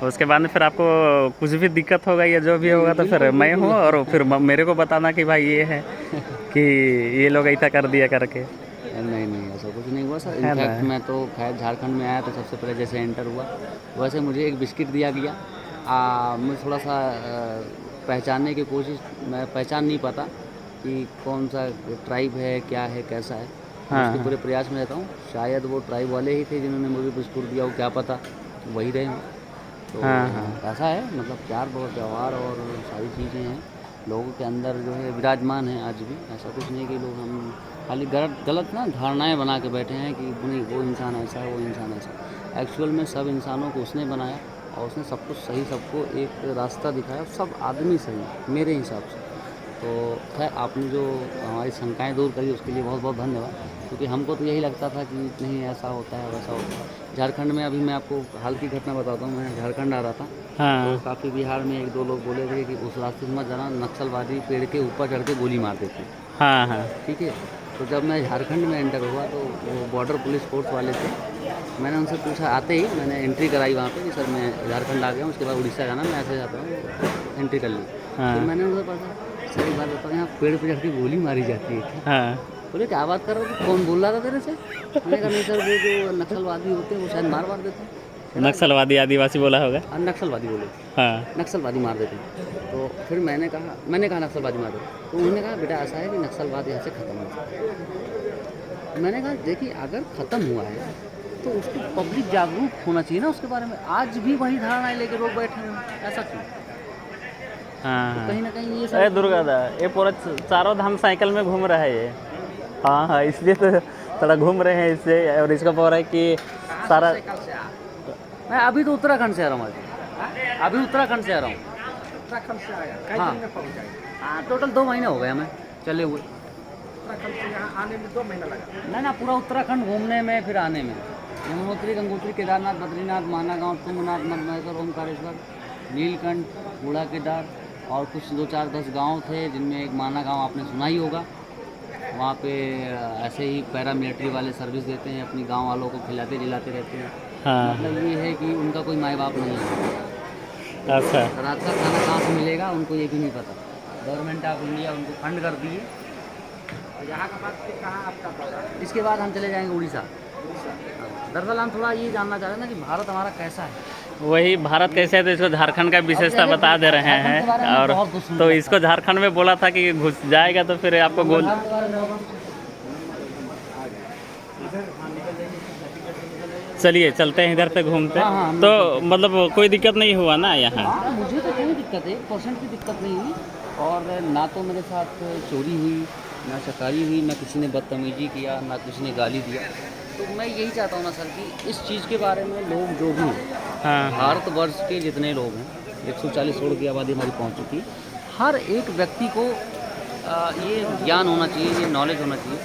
उसके बाद में फिर आपको कुछ भी दिक्कत होगा या जो भी होगा तो फिर मैं हूँ, और फिर मेरे को बताना कि भाई ये है कि ये लोग ऐसा कर दिया करके। नहीं, ऐसा कुछ नहीं हुआ सर। इनफैक्ट मैं तो खैर झारखंड में आया तो सबसे पहले जैसे एंटर हुआ, वैसे मुझे एक बिस्किट दिया गया। मैं थोड़ा सा पहचानने की कोशिश, मैं पहचान नहीं पाता, कि कौन सा ट्राइब है, क्या है, कैसा है। उसके पूरे प्रयास में रहता हूँ। शायद वो ट्राइब वाले ही थे जिन्होंने मुझे बिस्कुट दिया हो, क्या पता वही रहे हों। तो ऐसा है, मतलब प्यार बहुत, व्यवहार और सारी चीज़ें हैं लोगों के अंदर जो है विराजमान है आज भी। ऐसा कुछ नहीं कि लोग हम खाली गलत ना धारणाएं बना के बैठे हैं कि नहीं वो इंसान ऐसा है, वो इंसान ऐसा है। एक्चुअल में सब इंसानों को उसने बनाया और उसने सब कुछ सही, सबको एक रास्ता दिखाया, सब आदमी सही मेरे हिसाब से। तो खैर आपने जो हमारी शंकाएँ दूर करी उसके लिए बहुत बहुत धन्यवाद, क्योंकि हमको तो यही लगता था कि नहीं ऐसा होता है, वैसा होता है। झारखंड में अभी मैं आपको हाल की घटना बताता हूँ, मैं झारखंड आ रहा था। तो काफ़ी बिहार में एक दो लोग बोले थे कि उस रास्ते से मत जाना, नक्सलवादी पेड़ के ऊपर चढ़ के गोली मार देते हैं। ठीक है। तो जब मैं झारखंड में एंटर हुआ तो वो बॉर्डर पुलिस फोर्स वाले थे। मैंने उनसे पूछा, आते ही मैंने एंट्री कराई वहाँ पे कि सर मैं झारखंड आ गया हूँ, उसके बाद उड़ीसा जाना, मैं ऐसे जाता हूँ, एंट्री कर ली। तो मैंने उनसे पूछा, सही बात बताओ, यहाँ पेड़ पे चढ़ के गोली मारी जाती है। बोले क्या बात कर रहे हो, कौन बोल रहा था तेरे से? मैंने कहा नहीं सर, वो जो नक्सलवादी होते हैं वो शायद मार देते हैं। नक्सलवादी आदिवासी बोला होगा। नक्सलवादी बोले, नक्सलवादी मार देते हैं। तो फिर मैंने कहा नक्सलवादी मार देते। तो उन्होंने कहा बेटा ऐसा है कि नक्सलवाद यहाँ से ख़त्म हो जाए। मैंने कहा देखिए अगर ख़त्म हुआ है तो उसको पब्लिक जागरूक होना चाहिए ना उसके बारे में। आज भी वही धारणाएं लेके लोग बैठे हैं, ऐसा क्यों? तो कहीं ना कहीं ये अरे दुर्गा दा, ये पूरा चारों धाम साइकिल में घूम रहा है ये। हाँ, इसलिए तो थोड़ा घूम रहे हैं इससे। और इसका बोल रहा है कि सारा, मैं अभी तो उत्तराखंड से आ रहा हूँ, अभी उत्तराखंड से आ रहा हूँ। उत्तराखंड से आया, कई दिन में पहुँच जाएगा। हाँ, टोटल 2 महीने हो गए हमें चले हुए। उत्तराखंड से यहाँ आने में 2 महीना लगा। ना पूरा उत्तराखंड घूमने में फिर आने में। यमुनोत्री, गंगोत्री, केदारनाथ, बद्रीनाथ, मानागांव, तुंगनाथ, मदमहेश्वर, ओमकारेश्वर, नीलकंठ, बूढ़ा केदार और कुछ 2-4-10 गांव थे जिनमें एक मानागांव आपने सुना ही होगा। वहाँ पे ऐसे ही पैरामिलिट्री वाले सर्विस देते हैं, अपनी गांव वालों को खिलाते जिलाते रहते हैं। मतलब ये है कि उनका कोई माँ बाप नहीं है। अच्छा, रात का खाना कहाँ से मिलेगा उनको ये भी नहीं पता। गवर्नमेंट ऑफ इंडिया उनको फंड कर दिए। और यहाँ का बात फिर कहाँ आपका पता? इसके बाद हम चले जाएंगे उड़ीसा। दरअसल हम थोड़ा ये जानना चाह रहे हैं ना कि भारत हमारा कैसा है। वही भारत कैसे है, तो इसको झारखंड का विशेषता बता दे रहे हैं। और तो इसको झारखंड में बोला था कि घुस जाएगा तो फिर आपको गोल। चलिए चलते हैं इधर से घूमते। तो मतलब कोई दिक्कत नहीं हुआ ना यहाँ? मुझे तो कोई दिक्कत है, 1% की दिक्कत नहीं हुई। और ना तो मेरे साथ चोरी हुई, ना शकारी हुई, ना किसी ने बदतमीजी किया, ना किसी ने गाली दिया। तो मैं यही चाहता हूँ ना सर कि इस चीज़ के बारे में लोग जो भी हैं, भारतवर्ष के जितने लोग हैं, 140 करोड़ की आबादी हमारी पहुँच चुकी है, हर एक व्यक्ति को ये ज्ञान होना चाहिए, ये नॉलेज होना चाहिए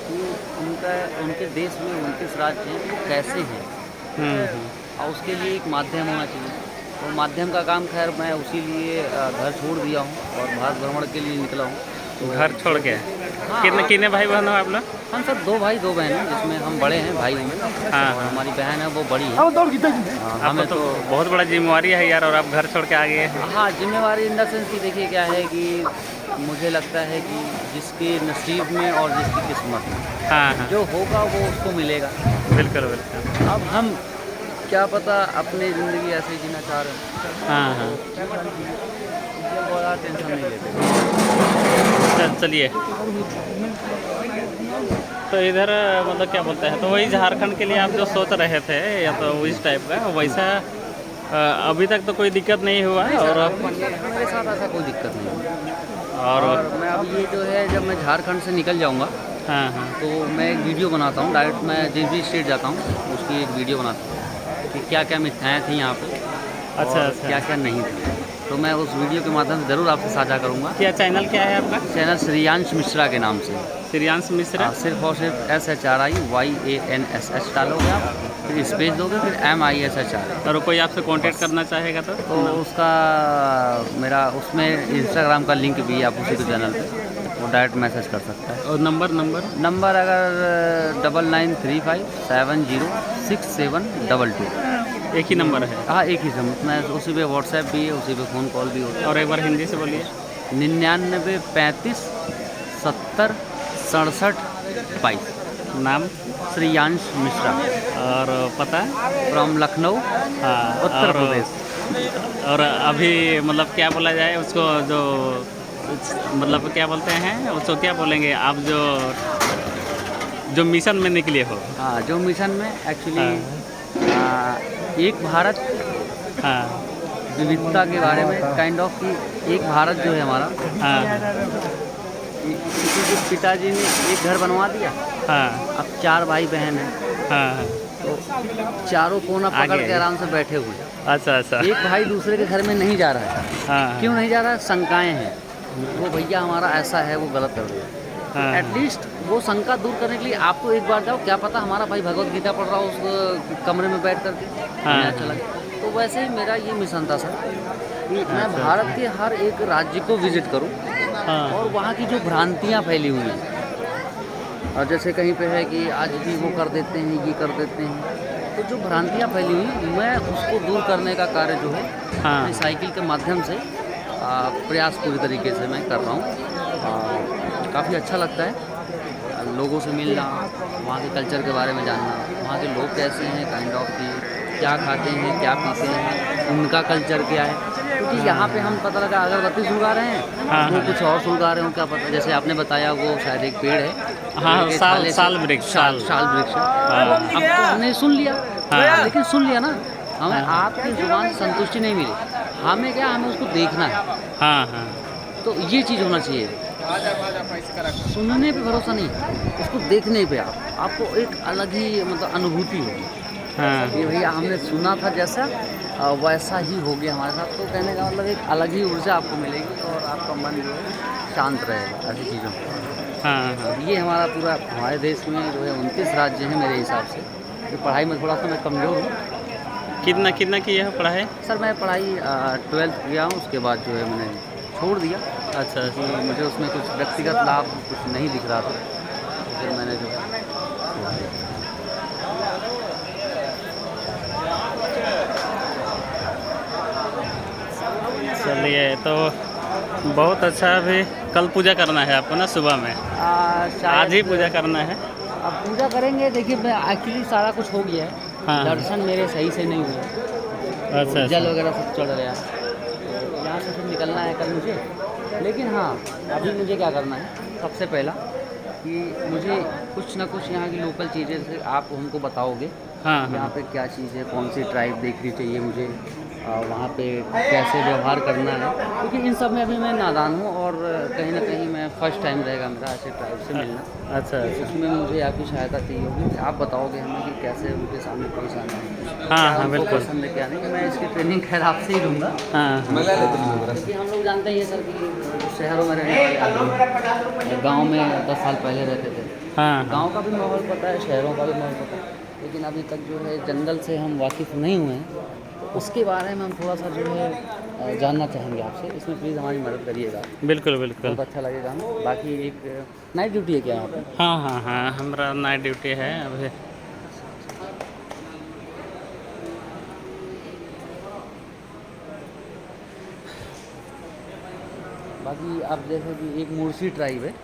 कि उनके देश में, उनके राज्य में वो कैसे हैं। और उसके लिए एक माध्यम होना चाहिए। तो माध्यम का काम खैर मैं उसी लिए घर छोड़ दिया हूँ और भारत भ्रमण के लिए निकला हूँ। तो घर छोड़ के कितने भाई बहन हो आप लोग? हम सब 2 भाई 2 बहन हैं, जिसमें हम बड़े हैं भाई में। हमारी बहन है वो बड़ी है। हमें तो बहुत बड़ा जिम्मेवारी है यार, और आप घर छोड़ के आ गए हैं। हाँ, जिम्मेवारी इन द सेंस की देखिए क्या है कि मुझे लगता है कि जिसके नसीब में और जिसकी किस्मत में जो होगा वो उसको मिलेगा। बिल्कुल बिल्कुल। अब हम क्या पता अपनी ज़िंदगी ऐसे ही जीना चाह रहे हैं। बहुत टेंशन नहीं लेते। चलिए, तो इधर मतलब क्या बोलते हैं, तो वही झारखंड के लिए आप जो सोच रहे थे या तो इस टाइप का वैसा अभी तक तो कोई दिक्कत नहीं हुआ? और मेरे साथ ऐसा कोई दिक्कत नहीं हुआ। और मैं अब ये जो है, जब मैं झारखंड से निकल जाऊंगा तो मैं एक वीडियो बनाता हूँ। डायरेक्ट मैं जिस भी स्टेट जाता हूँ उसकी एक वीडियो बनाता हूँ कि क्या क्या मिठाएँ थी यहाँ पे, अच्छा, क्या क्या नहीं थी। तो मैं उस वीडियो के माध्यम से ज़रूर आपसे साझा करूँगा। क्या चैनल क्या है आपका? चैनल श्रेयांश मिश्रा के नाम से। श्रेयांश मिश्रा? सिर्फ और सिर्फ SHRIYANSH डालोगे आप, फिर स्पेस दोगे, फिर MISHR। और कोई आपसे कांटेक्ट करना चाहेगा तो उसका मेरा उसमें इंस्टाग्राम का लिंक भी है, आप उसी के चैनल पे वो डायरेक्ट मैसेज कर सकता है। और नंबर अगर 9935 706722 एक ही नंबर है? हाँ, एक ही नंबर। मैं उसी पे व्हाट्सएप भी है, उसी पे फ़ोन कॉल भी होता है। और एक बार हिंदी से बोलिए। 99 35 70 67 22। नाम? श्रेयांश मिश्रा। और पता? फ्रॉम लखनऊ, उत्तर प्रदेश। और अभी मतलब क्या बोला जाए उसको, जो मतलब क्या बोलते हैं उसको, क्या बोलेंगे आप, जो मिशन में निकले हो? हाँ, जो मिशन में एक्चुअली एक भारत हाँ विविधता के बारे में काइंड ऑफ कि एक भारत जो है हमारा, हाँ किसी के पिताजी ने एक घर बनवा दिया, हाँ अब 4 भाई बहन हैं, हाँ। तो चारों कोना पकड़ आगे के आराम से बैठे हुए हैं। अच्छा अच्छा। एक भाई दूसरे के घर में नहीं जा रहा है। हाँ क्यों नहीं जा रहा है? शंकाएँ हैं, वो भैया हमारा ऐसा है, वो गलत कर दिया। हाँ एटलीस्ट वो शंका दूर करने के लिए आप तो एक बार जाओ, क्या पता हमारा भाई भगवत गीता पढ़ रहा हो उस कमरे में बैठ करके, हमें अच्छा लगे। तो वैसे ही मेरा ये मिशन था सर कि मैं भारत के हर एक राज्य को विजिट करूं हाँ और वहाँ की जो भ्रांतियाँ फैली हुई हैं, और जैसे कहीं पे है कि आज भी वो कर देते हैं, ये कर देते हैं, तो जो भ्रांतियाँ फैली हुई हैं मैं उसको दूर करने का कार्य जो है हाँ अपनी साइकिल के माध्यम से प्रयास पूरी तरीके से मैं कर रहा हूँ। काफ़ी अच्छा लगता है लोगों से मिलना, वहाँ के कल्चर के बारे में जानना, वहाँ के लोग कैसे हैं, काइंड ऑफ की क्या खाते हैं, क्या पीते हैं, उनका कल्चर क्या है। क्योंकि यहाँ पे हम पता लगा अगरबत्ती सुलगा रहे हैं, हाँ, वो हाँ। कुछ और सुलगा रहे हो, क्या पता। जैसे आपने बताया वो शायद एक पेड़ है, हाँ, पेड़ के साल छाले से- साल वृक्ष, साल वृक्ष। हाँ। अब तो हमने सुन लिया, हाँ। लेकिन सुन लिया ना, हमें आपकी जुबान से संतुष्टि नहीं मिली, हमें क्या, हमें उसको देखना है। हाँ हाँ तो ये चीज़ होना चाहिए, सुनने पे भरोसा नहीं, उसको देखने पे आपको एक अलग ही मतलब अनुभूति होगी हाँ कि भैया हमने सुना था जैसा वैसा ही हो गया हमारे साथ। तो कहने का मतलब एक अलग ही ऊर्जा आपको मिलेगी और आपका मन जो है शांत रहेगा ऐसी चीज़ों में। हाँ हाँ। ये हमारा पूरा, हमारे देश में जो है 29 राज्य हैं मेरे हिसाब से। तो पढ़ाई में थोड़ा सा मैं कमज़ोर हूँ। कितना किया है पढ़ाई? सर मैं पढ़ाई 12th किया हूँ, उसके बाद जो है मैंने छोड़ दिया। अच्छा अच्छा। कि मुझे उसमें कुछ व्यक्तिगत लाभ कुछ नहीं दिख रहा था, तो फिर मैंने जो है छोड़ दिया। चलिए, तो बहुत अच्छा। अभी कल पूजा करना है आपको ना सुबह में? आज ही पूजा करना है? अब पूजा करेंगे। देखिए मैं एक्चुअली सारा कुछ हो गया है, हाँ। दर्शन मेरे सही से नहीं हुए, अच्छा जल अच्छा। वगैरह सब चढ़ गया, तो यहाँ से फिर निकलना है कल मुझे। लेकिन हाँ, अभी मुझे क्या करना है, सबसे पहला कि मुझे कुछ ना कुछ यहाँ की लोकल चीज़ें से आप हमको बताओगे। हाँ यहाँ हाँ पे क्या चीज़ है, कौन सी ट्राइब देखनी चाहिए मुझे, वहाँ पे कैसे व्यवहार करना है, क्योंकि इन सब में अभी मैं नादान हूँ और कहीं ना कहीं मैं फर्स्ट टाइम रहेगा मेरा ऐसे ट्राइब से मिलना। अच्छा अच्छा। उसमें मुझे आपकी सहायता चाहिए होगी, आप बताओगे हमें कि कैसे उनके सामने पेश आना है। हाँ हाँ उनको बिल्कुल। पसंद है क्या नहीं, मैं इसकी ट्रेनिंग खैर आपसे ही लूँगा। हाँ हाँ क्योंकि हम लोग जानते हैं सर कि शहरों में रहने वाले आदमी गाँव में 10 साल पहले रहते थे, हाँ हाँ गांव का भी माहौल पता है, शहरों का भी माहौल पता है, लेकिन अभी तक जो है जंगल से हम वाकिफ़ नहीं हुए हैं, तो उसके बारे में हम थोड़ा सा जो है जानना चाहेंगे आपसे। इसमें प्लीज़ हमारी मदद करिएगा, बिल्कुल बिल्कुल। बहुत अच्छा लगेगा हमें। बाकी एक नाइट ड्यूटी है क्या यहाँ पे? हाँ हाँ हाँ, हमारा नाइट ड्यूटी है अभी। बाकी आप जैसे कि एक मुर्सी ट्राइब है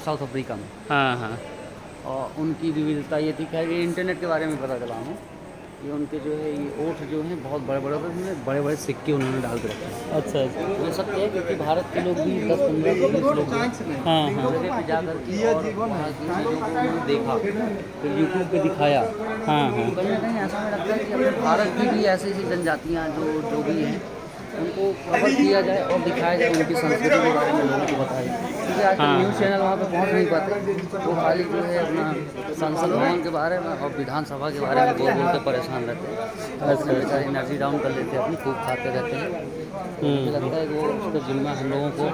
साउथ अफ्रीका में, हाँ हाँ और उनकी विविधता ये थी, खैर ये इंटरनेट के बारे में पता चला हूँ कि उनके जो है ये ओठ जो हैं बहुत बड़े बड़े होते हैं, उनमें बड़े बड़े सिक्के उन्होंने डाल के रखे हैं। अच्छा अच्छा। ये सत्य है, क्योंकि भारत के लोग भी 10, 15, 20 लोग हैं, हाँ हाँ जगह पे जा करके और वहाँ की चीज़ों को उन्होंने देखा, फिर यूट्यूब पे दिखाया। हाँ हाँ कहीं ना कहीं ऐसा मुझे लगता है कि अपने भारत की भी ऐसी ऐसी जनजातियाँ जो भी हैं उनको कवर किया जाए और दिखाया जाए, उनकी संस्कृति के बारे में लोगों को बताया जाए। क्योंकि आजकल हाँ। न्यूज़ चैनल वहाँ पे पहुँच नहीं पाते, वो खाली जो है अपना संसद भवन के बारे में और विधानसभा के बारे में बोल के परेशान रहते हैं, तो बेचारे एनर्जी डाउन कर लेते हैं अपनी, खूब खाते रहते हैं। तो मुझे लगता है कि वो उसका जिम्मा हम लोगों को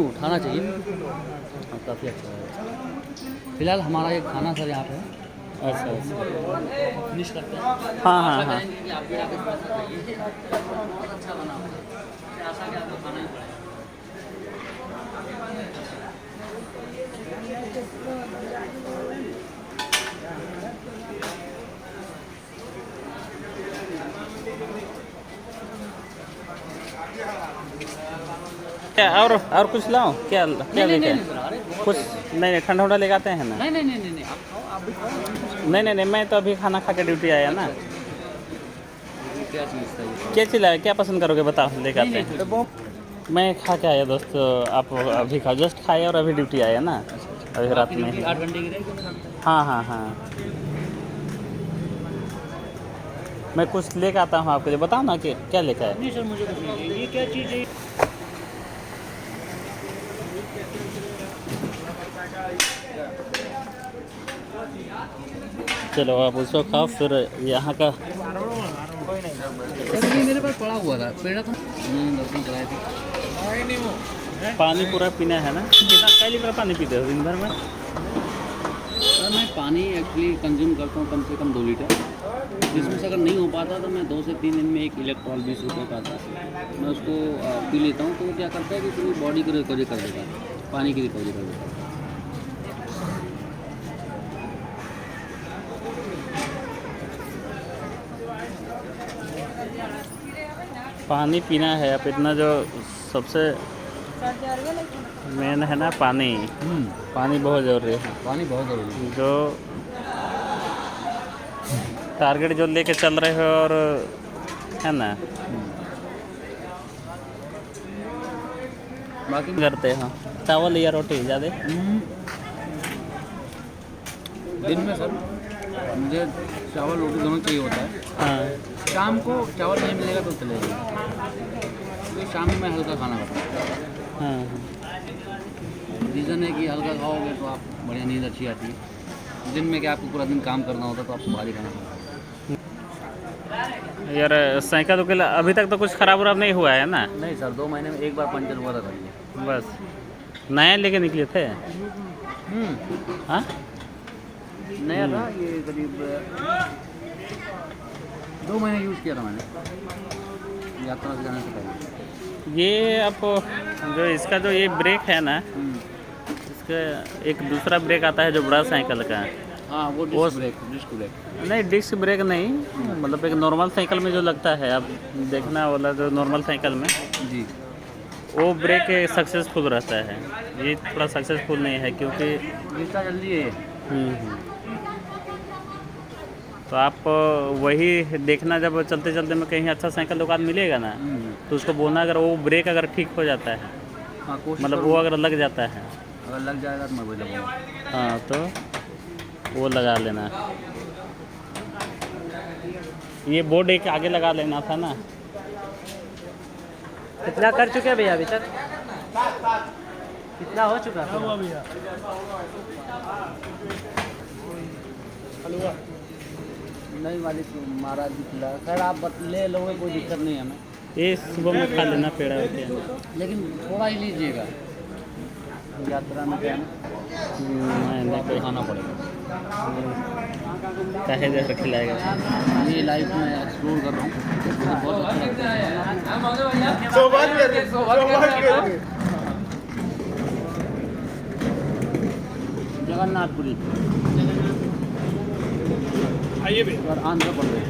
उठाना चाहिए और काफ़ी अच्छा है। फिलहाल हमारा ये खाना सर यहाँ पे है, अच्छा अच्छा। फिनिश करते हैं। हाँ हाँ हाँ कि आप भी आके थोड़ा सा खाइए, बहुत अच्छा बना हुआ है, आशा के आपको खाना ही पड़ेगा। क्या और कुछ लाओ? क्या क्या नहीं लेके? नहीं नहीं, अरे बहुत कुछ नहीं, ठंडा उंडा लेके आते हैं ना? नहीं नहीं नहीं नहीं, आप खाओ, आप भी खाओ। नहीं, मैं तो अभी खाना खा के ड्यूटी आया ना। ये क्या चीज़ था ये? क्या चिल्ला, क्या पसंद करोगे बताओ, लेके आते हैं। मैं खा के आया दोस्त, आप अभी खा जस्ट खाए और अभी ड्यूटी आया ना, अभी रात में ही। 8 घंटे की रहेगी। हाँ हाँ हाँ, मैं कुछ लेकर आता हूँ आपके लिए, बताओ ना कि क्या लेकर आए। नहीं सर, मुझे कुछ नहीं चाहिए। ये क्या चीज़ है? चलो आप उसको खाओ, फिर यहाँ का सर ये मेरे पास पड़ा हुआ था पेड़ा, तो मैंने दर्शन कराए थे। पानी पूरा पीना है ना। कितना कई लीटर पानी पीते हो दिन भर में? सर मैं पानी एक्चुअली कंज्यूम करता हूँ कम से कम 2 लीटर, जिसमें से अगर नहीं हो पाता तो मैं 2 से 3 दिन में एक इलेक्ट्रॉल 20 रुपये का आता है, मैं उसको पी लेता हूँ। तो वो क्या करता है कि पूरी बॉडी को रिकवरी कर देता है, पानी की रिकवरी कर देता है। पानी पीना है अब, इतना जो सबसे मेन है ना पानी, पानी बहुत ज़रूरी है। पानी बहुत ज़रूरी है। जो टारगेट जो लेके चल रहे हो और है ना, बाकी करते हो चावल या रोटी ज़्यादा? दिन में सर मुझे चावल रोटी दोनों चाहिए होता है। हाँ शाम को चावल नहीं मिलेगा तो चलेगा, क्योंकि शाम में मैं हल्का खाना खाता हूँ। हाँ। रीज़न है कि हल्का खाओगे तो आप बढ़िया नींद अच्छी आती है। दिन में क्या आपको पूरा दिन काम करना होता है तो आपको भारी खाना होता है। यार साइकिल उकिल अभी तक तो कुछ ख़राब उराब नहीं हुआ है ना? नहीं सर, 2 महीने में एक बार पंचर हुआ था सर। बस नया लेके निकले थे? हाँ नया था ये, करीब 2 महीने यूज़ किया था मैंने यात्रा से जाने से पहले। ये आप जो इसका जो ये ब्रेक है ना, इसका एक दूसरा ब्रेक आता है जो बड़ा साइकिल का है। हाँ वो डिस्क ब्रेक नहीं डिस्क ब्रेक नहीं, मतलब एक नॉर्मल साइकिल में जो लगता है, आप देखना वाला जो नॉर्मल साइकिल में जी, वो ब्रेक सक्सेसफुल रहता है। ये थोड़ा सक्सेसफुल नहीं है क्योंकि जितना जल्दी है। तो आप वही देखना, जब चलते चलते में कहीं अच्छा साइकिल दुकान मिलेगा ना तो उसको बोलना, अगर वो ब्रेक अगर ठीक हो जाता है, हाँ कोशिश मतलब वो अगर लग जाता है, अगर लग जाएगा तो मैं वही लगाऊंगा। हाँ तो वो लगा लेना। ये बोर्ड एक आगे लगा लेना था ना। कितना कर चुके हैं भैया अभी तक? कितना हो चुका है भैया? नहीं मालिक, महाराज जी खिला सर, आप ले लोगे कोई दिक्कत नहीं है हमें। ये सुबह में खा लेना पेड़ा होते हैं, लेकिन थोड़ा ही लीजिएगा, यात्रा में क्या नहीं कोई खाना पड़ेगा। चाहे जैसे खिलाएगा। ये लाइफ में एक्सप्लोर कर रहा हूँ, मुझे बहुत अच्छा लगता है। जगन्नाथपुरी और आंध्र प्रदेश।